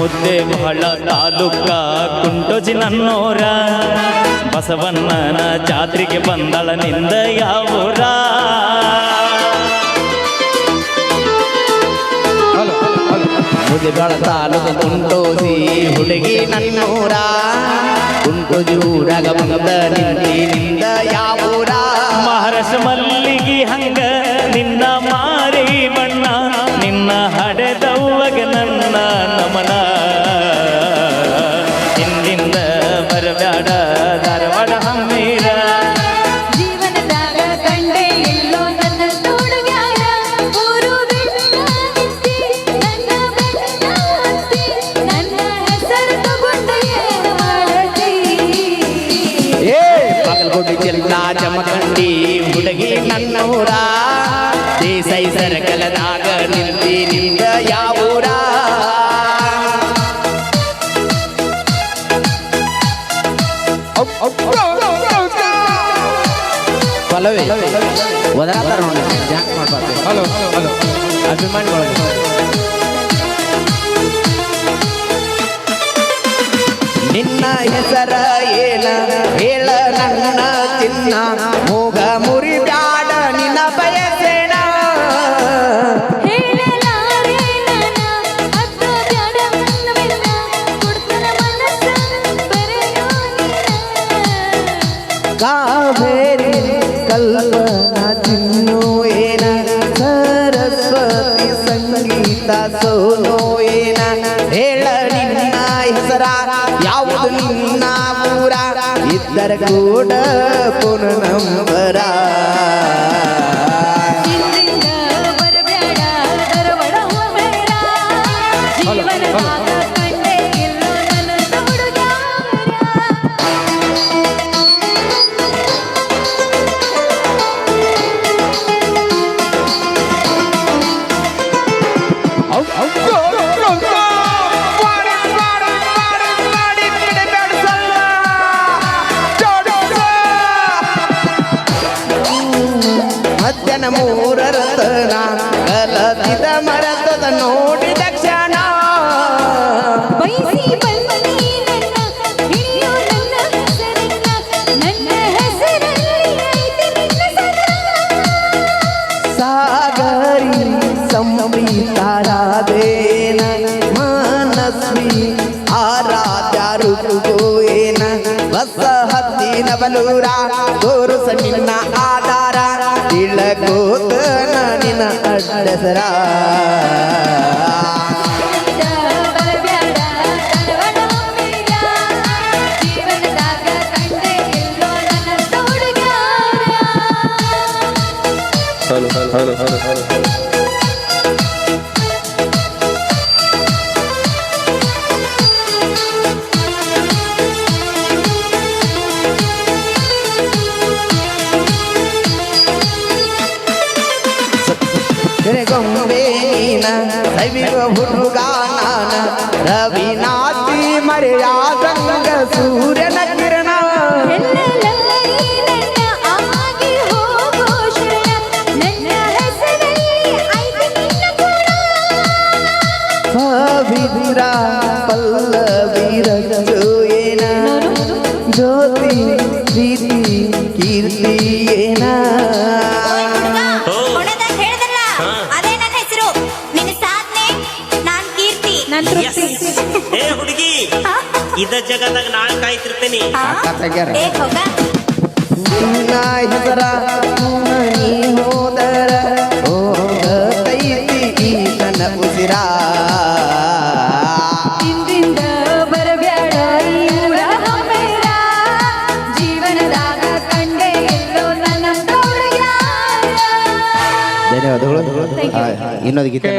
ಮುದ್ದೇಬಿಹಾಳ ತಾಲೂಕ ಕುಂಟೋಜಿ ನನ್ನೋರ ಬಸವಣ್ಣನ ಜಾತ್ರೆಗೆ ಬಂದಳ ನಿಂದ ಯಾವೂರ ಮುದ್ದೇಬಿಹಾಳ ತಾಲೂಕ ಕುಂಟೋಜಿ ಹುಡುಗಿ ನನ್ನೋರ ಕುಂಟೋಜಿ ಊರಾಗ ಬಂದ ನಿಂದ ಯಾವೂರ ಮಹಾರಾಷ್ಟ್ರ ಮಲ್ಲಿಗೆ ಹಂಗ ನಿನ್ನ ಮಾರಿ ಬಣ್ಣ ನಿನ್ನ ಹಡೆದವ್ವಗ ನನ್ನ ನಮನ ಹಿಂದಿಂದ ಬರಬ್ಯಾಡ ಧಾರವಾಡ ಹಮ್ಮೀರ ಜೀವನದಾಗ ಕಂಡೆ ಎಲ್ಲೋ ನನ್ನ ನೋಡುಗ್ಯಾರ ಊರು ಬಿಟ್ಟ ನಿಂತಿ ನನ್ನ ಬೆಟ್ಟ ಹತ್ತಿ ನನ್ನ ಹೆಸರು ತಗೊಂಡು ಏನು ಮಾಡತಿ ಬಾಗಲಕೋಟೆ ಜಿಲ್ಲಾ ಜಮಖಂಡಿ ಹುಡುಗಿ ನನ್ನೂರ ದೇಸಾಯಿ ಸರ್ಕಲದಾಗ ನಿಂದ ಯಾವೂರ ಪಲ್ಲವಿ ಒದರಾತಾರ ನೋಡಿ ಜಾಕ್ ಮಾಡ್ಬಾರ್ದು ಹಲೋ ಹಲೋ ಅಭಿಮಾನಿಗಳು ನಿನ್ನ ಹೆಸರ ಏನ ಹೇಳ ನನ್ನ ಚಿನ್ನ ಮೂಗ ಮುರಿಬ್ಯಾಡ ನಿನ್ನ ಬಯಸೇಣ ಹೇಳಲಾರೆ ನನ್ನ ಅತ್ತ ಬ್ಯಾಡ ನನ್ನ ಬೆನ್ನ ಕೊಡ್ತನ ಮನಸ್ಸ ಬರೆಯೋ ನಿನ್ನ ಕಾವೇರಿ ಕಲ್ಪನಾ ಚಿನ್ನು ಏನ ಸರಸ್ವತಿ ಸಂಗೀತ ಸೋನೋ ಏನ ಹೇಳ ನಿನ್ನ ಹೆಸರ ಯಾವುದು ನಿನ್ನ ಊರ ಇದ್ದರ ಕೂಡ ಪುನಃ ಹಿಂದಿಂದ ಬರಬ್ಯಾಡ ಧಾರವಾಡ ಹಮ್ಮೇರ ಜೀವನದಾಗ ಕಂಡೆ ಎಲ್ಲೋ ನನ್ನ ನೋಡುಗ್ಯಾರ ಮಧ್ಯಾಹ್ನ ಮೂರರತನ ಕಲತಿದ ಮರತದ ನೋಡಿದ ಕ್ಷಣ ಬಯಸಿ ಬಂದನಿ ನನ್ನ ಹಿಡಿಯೋ ನನ್ನ ಹೆಸರನ್ನ ನನ್ನ ಹೆಸರಲ್ಲಿ ಐತಿ ನಿನ್ನ ಸರ ಸಾಗರಿ ಸಂಪ್ರೀತಾರಾಧೇನ ಮಾನಸ್ವಿ ಆರಾಧ್ಯ ಋತುಗೋಯೇನ ಬಸ ಹತ್ತಿನ ಬಲೂರ ತೋರುಸ ನಿನ್ನ ಆಧಾರ ತಿಳಗೋತನ ನಿನ್ನ ಅಡ್ಡಸರ ಬರಬ್ಯಾಡ ಧಾರವಾಡ ಹಮ್ಮೇರ ಜೀವನದಾಗ ಕಂಡೆ ಎಲ್ಲೋ ನನ್ನ ನೋಡುಗ್ಯಾರ ಗೊಂಬೆ ನೀನ ದೈವಿಕ ಹುಡುಗ ನಾನ ರವಿನಾಥಿ ಮರೆಯಾದಂಗ ಸೂರ್ಯನ ಕಿರಣ ಎಲ್ಲೆಲ್ಲರಿ ನನ್ನ ಆಗಿ ಹೋಗೋ ಶರಣ ನನ್ನ ಹೆಸರಲ್ಲಿ ಐತಿ ನಿನ್ನ ಗುಣ ಪವಿತ್ರ ಪಲ್ಲವೀರ ಜೋಯೇನ ಜ್ಯೋತಿ ಪ್ರೀತಿ ಕೀರ್ತಿ ಏನ ಕೊಡದಾಗ ಹೇಳ್ದಲ್ಲ ಅದೇ ನನ್ನ ಹೆಸರು ನಿನ್ನ ಸಾಧನೆ ನಾನ್ ಕೀರ್ತಿ ನನ್ನ ತೃಪ್ತಿ ಏ ಹುಡುಗಿ ಇದ ಜಗದಾಗ ನಾಳೆ ಕಾಯ್ತಿರ್ತೇನೆ ಏ ಹೋಗ ನಿನ್ನ ಹೆಸರ ನೀ ಹೋದರ ಹೋಗತೈತಿ ಈ ನನ್ನ ಉಸಿರ ಹಿಂದಿಂದ ಬರಬ್ಯಾಡ ಈ ಊರ ಹಮ್ಮೇರ ಜೀವನದಾಗ ಕಂಡೆ ಎಲ್ಲೋ ನನ್ನ ನೋಡುಗ್ಯಾರ ಧನ್ಯವಾದಗಳು ಇನ್ನೊಂದು ಗೀತೆ